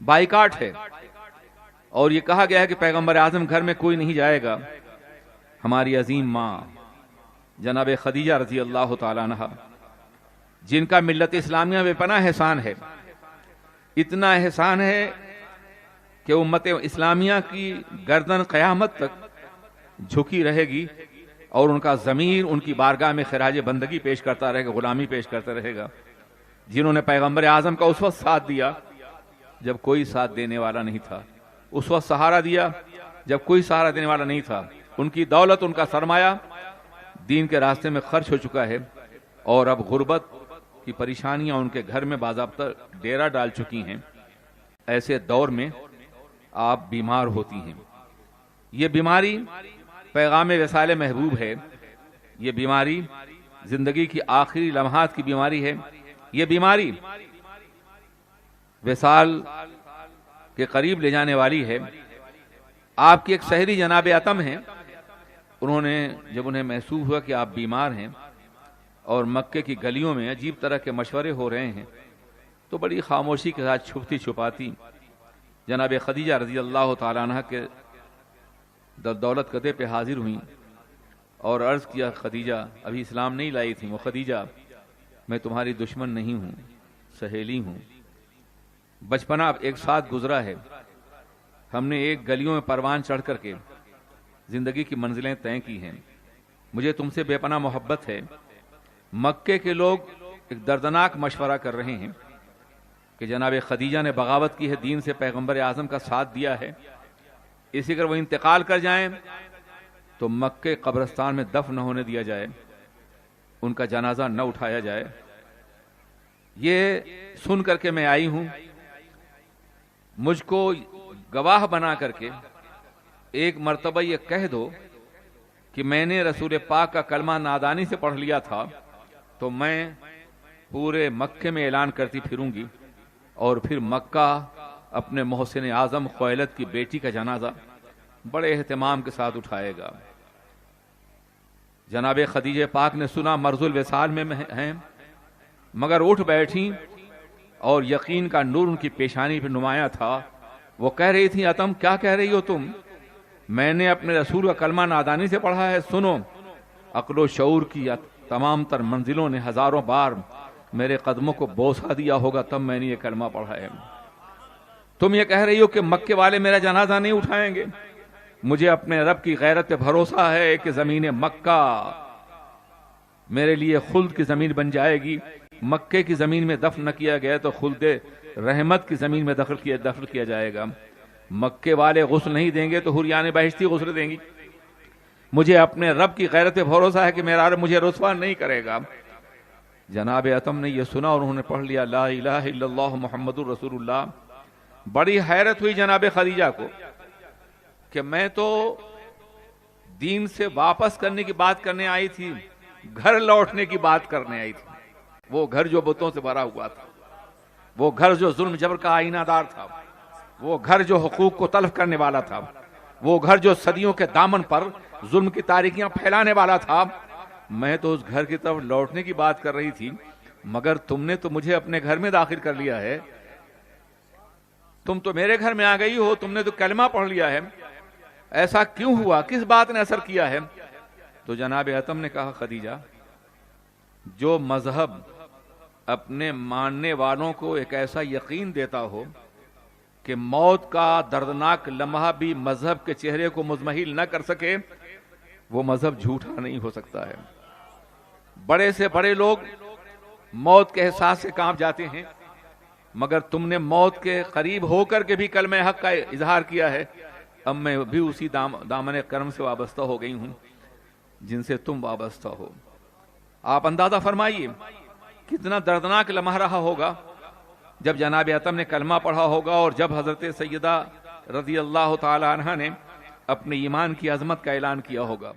Boycott ہے، اور یہ کہا گیا ہے کہ پیغمبر اعظم گھر میں کوئی نہیں جائے گا۔ ہماری عظیم ماں جناب خدیجہ رضی اللہ تعالیٰ عنہ، جن کا ملت اسلامیہ بے پناہ احسان ہے، اتنا احسان ہے کہ امت اسلامیہ کی گردن قیامت تک جھکی رہے گی، اور ان کا ضمیر ان کی بارگاہ میں خراج بندگی پیش کرتا رہے گا، غلامی پیش کرتا رہے گا، جنہوں نے پیغمبر اعظم کا اس وقت ساتھ دیا جب کوئی ساتھ دینے والا نہیں تھا، اس وقت سہارا دیا جب کوئی سہارا دینے والا نہیں تھا۔ ان کی دولت، ان کا سرمایہ دین کے راستے میں خرچ ہو چکا ہے، اور اب غربت کی پریشانیاں ان کے گھر میں باضابطہ ڈیرا ڈال چکی ہیں۔ ایسے دور میں آپ بیمار ہوتی ہیں۔ یہ بیماری پیغام وصال محبوب ہے، یہ بیماری زندگی کی آخری لمحات کی بیماری ہے، یہ بیماری وصال کے قریب لے جانے والی ہے۔ آپ کی ایک سحری جناب عتم ہیں، انہوں نے جب انہیں محسوس ہوا کہ آپ بیمار ہیں اور مکے کی گلیوں میں عجیب طرح کے مشورے ہو رہے ہیں، تو بڑی خاموشی کے ساتھ چھپتی چھپاتی جناب خدیجہ رضی اللہ تعالیٰ عنہ کے دولت قدے پہ حاضر ہوئیں اور عرض کیا، خدیجہ ابھی اسلام نہیں لائی تھی وہ، خدیجہ میں تمہاری دشمن نہیں ہوں، سہیلی ہوں، بچپنا ایک ساتھ گزرا ہے، ہم نے ایک گلیوں میں پروان چڑھ کر کے زندگی کی منزلیں طے کی ہیں، مجھے تم سے بے پناہ محبت ہے۔ مکے کے لوگ ایک دردناک مشورہ کر رہے ہیں کہ جناب خدیجہ نے بغاوت کی ہے، دین سے پیغمبر اعظم کا ساتھ دیا ہے، اسی اگر وہ انتقال کر جائیں تو مکے قبرستان میں دفن نہ ہونے دیا جائے، ان کا جنازہ نہ اٹھایا جائے۔ یہ سن کر کے میں آئی ہوں، مجھ کو گواہ بنا کر کے ایک مرتبہ یہ کہہ دو کہ میں نے رسول پاک کا کلمہ نادانی سے پڑھ لیا تھا، تو میں پورے مکے میں اعلان کرتی پھروں گی، اور پھر مکہ اپنے محسن اعظم خویلد کی بیٹی کا جنازہ بڑے اہتمام کے ساتھ اٹھائے گا۔ جناب خدیجہ پاک نے سنا مرض الوصال میں ہیں، مگر اٹھ بیٹھی اور یقین کا نور ان کی پیشانی پہ نمایاں تھا۔ وہ کہہ رہی تھی، عتم کیا کہہ رہی ہو تم؟ میں نے اپنے رسول کا کلمہ نادانی سے پڑھا ہے، سنو، عقل و شعور کی تمام تر منزلوں نے ہزاروں بار میرے قدموں کو بوسہ دیا ہوگا، تب میں نے یہ کلمہ پڑھا ہے۔ تم یہ کہہ رہی ہو کہ مکے والے میرا جنازہ نہیں اٹھائیں گے، مجھے اپنے رب کی غیرت پہ بھروسہ ہے کہ زمین مکہ میرے لیے خلد کی زمین بن جائے گی۔ مکے کی زمین میں دفن نہ کیا گیا تو خلد رحمت کی زمین میں دفن کیا جائے گا۔ مکے والے غسل نہیں دیں گے تو حوریان بہشتی غسل دیں گی۔ مجھے اپنے رب کی غیرت پہ بھروسہ ہے کہ میرا رب مجھے رسوا نہیں کرے گا۔ جناب عتم نے یہ سنا اور انہوں نے پڑھ لیا لا الہ الا اللہ محمد الرسول اللہ۔ بڑی حیرت ہوئی جناب خدیجہ کو کہ میں تو دین سے واپس کرنے کی بات کرنے آئی تھی، گھر لوٹنے کی بات کرنے آئی تھی۔ وہ گھر جو بتوں سے بھرا ہوا تھا، وہ گھر جو ظلم جبر کا آئینہ دار تھا، وہ گھر جو حقوق کو تلف کرنے والا تھا، وہ گھر جو صدیوں کے دامن پر ظلم کی تاریکیاں پھیلانے والا تھا، میں تو اس گھر کی طرف لوٹنے کی بات کر رہی تھی، مگر تم نے تو مجھے اپنے گھر میں داخل کر لیا ہے، تم تو میرے گھر میں آ گئی ہو، تم نے تو کلمہ پڑھ لیا ہے، ایسا کیوں ہوا؟ کس بات نے اثر کیا ہے؟ تو جناب عتم نے کہا، خدیجہ، جو مذہب اپنے ماننے والوں کو ایک ایسا یقین دیتا ہو کہ موت کا دردناک لمحہ بھی مذہب کے چہرے کو مزمحل نہ کر سکے، وہ مذہب جھوٹا نہیں ہو سکتا ہے۔ بڑے سے بڑے لوگ موت کے احساس سے کانپ جاتے ہیں، مگر تم نے موت کے قریب ہو کر کے بھی کلمہ حق کا اظہار کیا ہے۔ اب میں بھی اسی دامن کرم سے وابستہ ہو گئی ہوں جن سے تم وابستہ ہو۔ آپ اندازہ فرمائیے کتنا دردناک لمحہ رہا ہوگا جب جناب عتم نے کلمہ پڑھا ہوگا، اور جب حضرت سیدہ رضی اللہ تعالی عنہا نے اپنے ایمان کی عظمت کا اعلان کیا ہوگا۔